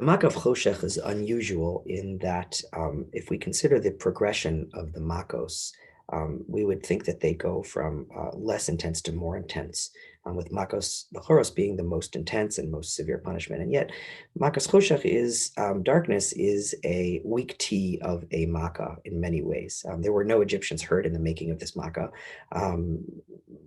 Makkat Choshech is unusual in that if we consider the progression of the Makos, we would think that they go from less intense to more intense, with Makos Choros being the most intense and most severe punishment. And yet, Makkas Choshech is darkness is a weak tea of a Makkah in many ways. There were no Egyptians hurt in the making of this Makkah.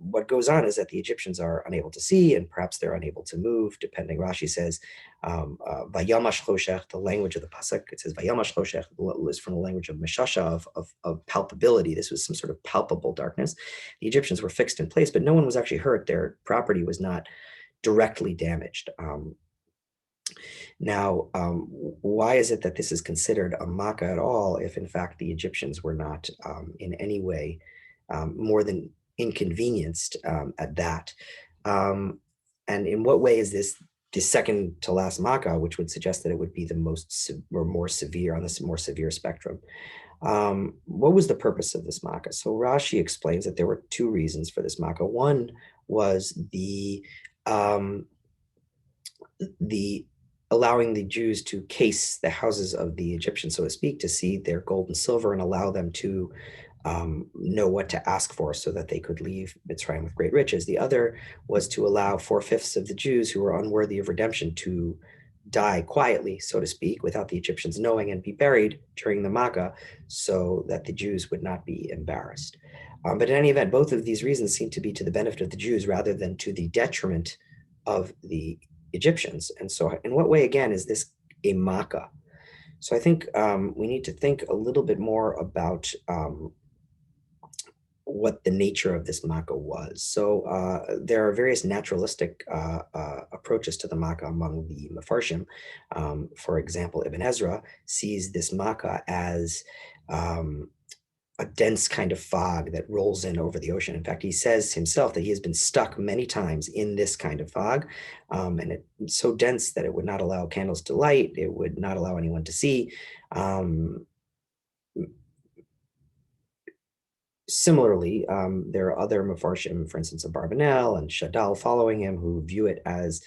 What goes on is that the Egyptians are unable to see, and perhaps they're unable to move, depending. Rashi says Vayamash Choshech, the language of the pasuk. It says Vayamash Choshech is from the language of Meshasha, of palpability. This was some sort of palpable darkness. The Egyptians were fixed in place, but no one was actually hurt. Their property was not directly damaged. Now, why is it that this is considered a Makkah at all, if in fact the Egyptians were not in any way more than inconvenienced at that? And in what way is this the second to last Makkah, which would suggest that it would be the most or more severe on this more severe spectrum? What was the purpose of this Makkah? So Rashi explains that there were two reasons for this Makkah. One was the allowing the Jews to case the houses of the Egyptians, so to speak, to see their gold and silver and allow them to know what to ask for so that they could leave Mitzrayim with great riches. The other was to allow 4/5 of the Jews who were unworthy of redemption to die quietly, so to speak, without the Egyptians knowing, and be buried during the Makkah so that the Jews would not be embarrassed. But in any event, both of these reasons seem to be to the benefit of the Jews rather than to the detriment of the Egyptians. And so in what way, again, is this a Makkah? So I think we need to think a little bit more about what the nature of this Makkah was. So there are various naturalistic approaches to the Makkah among the Mefarshim. For example, Ibn Ezra sees this Makkah as a dense kind of fog that rolls in over the ocean. In fact, he says himself that he has been stuck many times in this kind of fog, and it's so dense that it would not allow candles to light, it would not allow anyone to see. Similarly, there are other Mefarshim, for instance, Abarbanel and Shadal following him, who view it as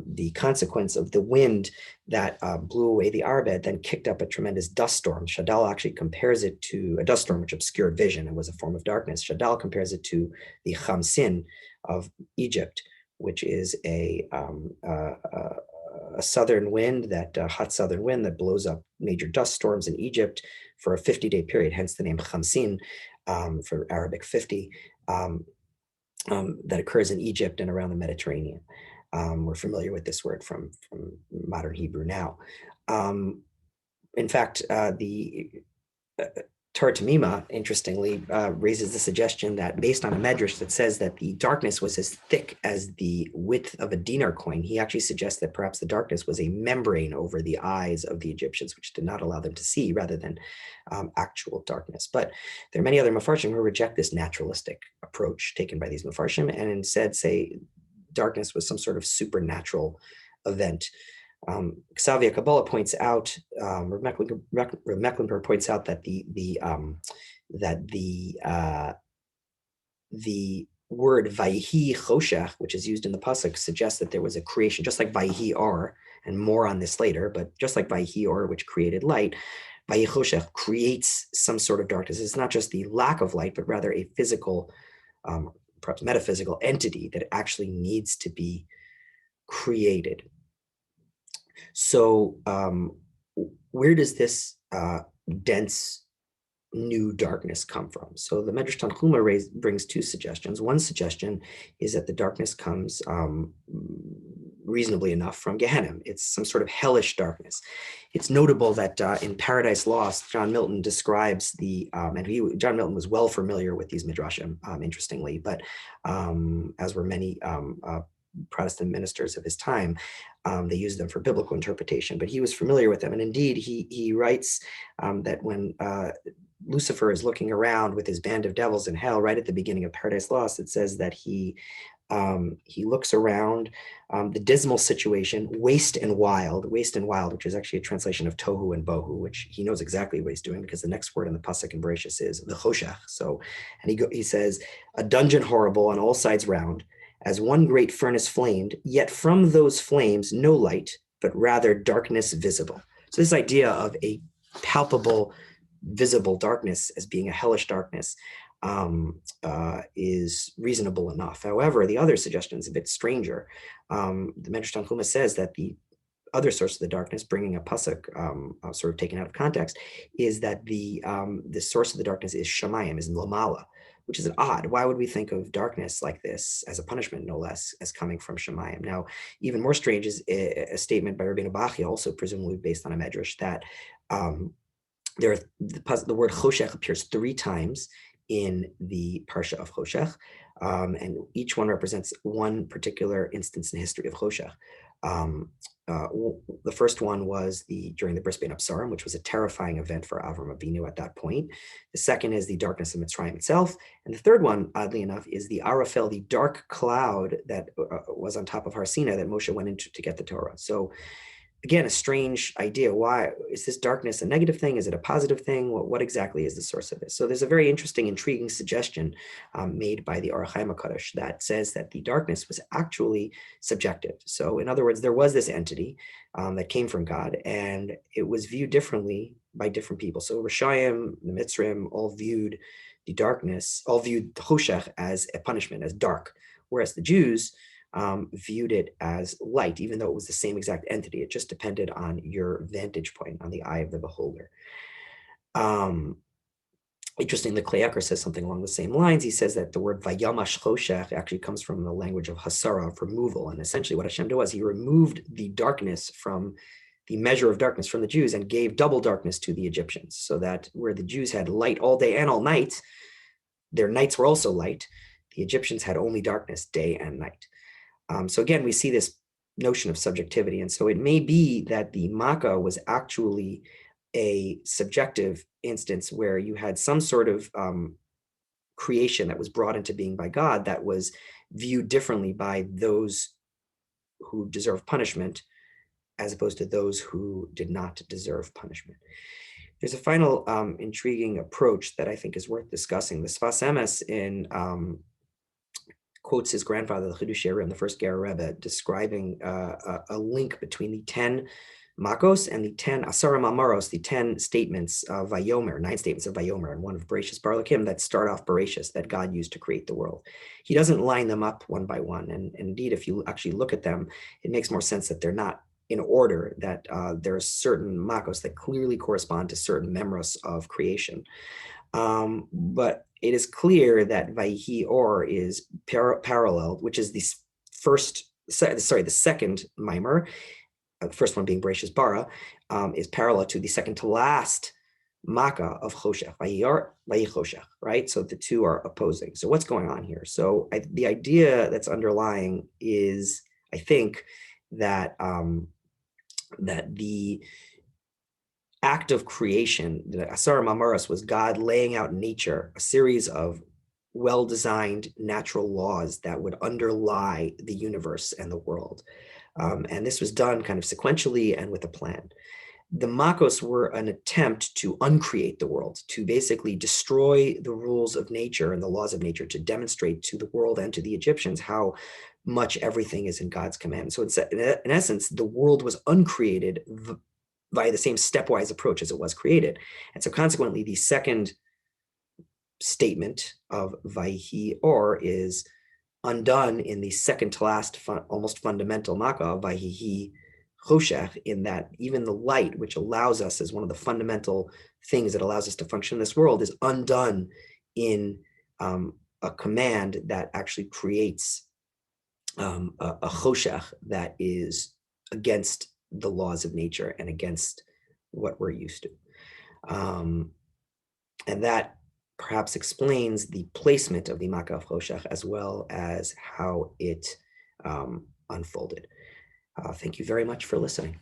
the consequence of the wind that blew away the Arbed, then kicked up a tremendous dust storm. Shadal actually compares it to a dust storm which obscured vision and was a form of darkness. Shadal compares it to the Khamsin of Egypt, which is a southern wind, that hot southern wind that blows up major dust storms in Egypt for a 50-day period, hence the name Khamsin. For Arabic 50, that occurs in Egypt and around the Mediterranean. We're familiar with this word from modern Hebrew now. In fact, the Torah Tamima, interestingly, raises the suggestion that based on a medrash that says that the darkness was as thick as the width of a dinar coin, he actually suggests that perhaps the darkness was a membrane over the eyes of the Egyptians, which did not allow them to see rather than actual darkness. But there are many other Mefarshim who reject this naturalistic approach taken by these Mefarshim and instead say darkness was some sort of supernatural event. Xavier Kabbalah points out, Rav Mecklenburg points out that the word Vayihi Choshech, which is used in the pasuk, suggests that there was a creation, just like Vayihi Or, and more on this later. But just like Vayihi Or, which created light, Vayihi Choshech creates some sort of darkness. It's not just the lack of light, but rather a physical, perhaps metaphysical entity that actually needs to be created. So where does this dense new darkness come from? So the Medrash Tanchuma brings two suggestions. One suggestion is that the darkness comes reasonably enough from Gehenna. It's some sort of hellish darkness. It's notable that in Paradise Lost, John Milton describes and John Milton was well familiar with these midrashim, interestingly, but as were many Protestant ministers of his time, they used them for biblical interpretation, but he was familiar with them. And indeed, he writes that when Lucifer is looking around with his band of devils in hell, right at the beginning of Paradise Lost, it says that he looks around the dismal situation, waste and wild, which is actually a translation of tohu and bohu, which he knows exactly what he's doing because the next word in the pasuk in Bereshis is the choshech. So, and he says, a dungeon horrible on all sides round, as one great furnace flamed, yet from those flames no light, but rather darkness visible. So this idea of a palpable, visible darkness as being a hellish darkness is reasonable enough. However, the other suggestion is a bit stranger. The Medrash Tanchuma says that the other source of the darkness, bringing a pasuk sort of taken out of context, is that the source of the darkness is Shamayim, is Lamala, which is odd. Why would we think of darkness like this as a punishment, no less, as coming from Shamayim? Now, even more strange is a statement by Rabbeinu Bachya, also presumably based on a medrash, that the word Choshech appears 3 times in the Parsha of Choshech, and each one represents one particular instance in the history of Choshech. The first one was during the Bris Bein Absarim, which was a terrifying event for Avram Avinu at that point. The second is the darkness of Mitzrayim itself. And the third one, oddly enough, is the Arafel, the dark cloud that was on top of Har Sinai that Moshe went into to get the Torah. So again, a strange idea. Why is this darkness a negative thing? Is it a positive thing? What exactly is the source of this? So there's a very interesting, intriguing suggestion made by the Or HaChaim HaKadosh that says that the darkness was actually subjective. So in other words, there was this entity that came from God, and it was viewed differently by different people. So Rishayim, the Mitzrim, all viewed the darkness, all viewed Choshech as a punishment, as dark, whereas the Jews viewed it as light, even though it was the same exact entity. It just depended on your vantage point, on the eye of the beholder. Interestingly, Kleyaker says something along the same lines. He says that the word Vayamash Choshech actually comes from the language of Hasara, of removal. And essentially what Hashem did was he removed the darkness from the measure of darkness from the Jews and gave double darkness to the Egyptians, so that where the Jews had light all day and all night, their nights were also light. The Egyptians had only darkness day and night. So again, we see this notion of subjectivity. And so it may be that the Makkah was actually a subjective instance where you had some sort of creation that was brought into being by God that was viewed differently by those who deserve punishment, as opposed to those who did not deserve punishment. There's a final intriguing approach that I think is worth discussing. The Sfas Emes quotes his grandfather, the Chidushei Rebbe, the first Ger Rebbe, describing a link between the 10 Makos and the 10 Asarim Amaros, the 10 statements of Vayomer, 9 statements of Vayomer, and one of Bereshis Bar Elokim that start off Bereshis, that God used to create the world. He doesn't line them up one by one. And indeed, if you actually look at them, it makes more sense that they're not in order, that there are certain Makos that clearly correspond to certain memros of creation. But it is clear that Vayhi Or is parallel, which is the second mimer, the first one being Bereshis Bara, is parallel to the second to last Makkah of Choshech, Vayhi Or, Vayhi Choshech, right? So the two are opposing. So what's going on here? So the idea that's underlying is, I think, that that the act of creation, the Asar Mamaras, was God laying out in nature a series of well-designed natural laws that would underlie the universe and the world. And this was done kind of sequentially and with a plan. The Makos were an attempt to uncreate the world, to basically destroy the rules of nature and the laws of nature, to demonstrate to the world and to the Egyptians how much everything is in God's command. So in essence, the world was uncreated via the same stepwise approach as it was created. And so consequently, the second statement of Vayhi Or is undone in the second to last, almost fundamental Makkah, Vayhi Choshech, in that even the light, which allows us, as one of the fundamental things that allows us to function in this world, is undone in a command that actually creates a Choshech that is against the laws of nature and against what we're used to. And that perhaps explains the placement of the Makkah of Choshech, as well as how it unfolded. Thank you very much for listening.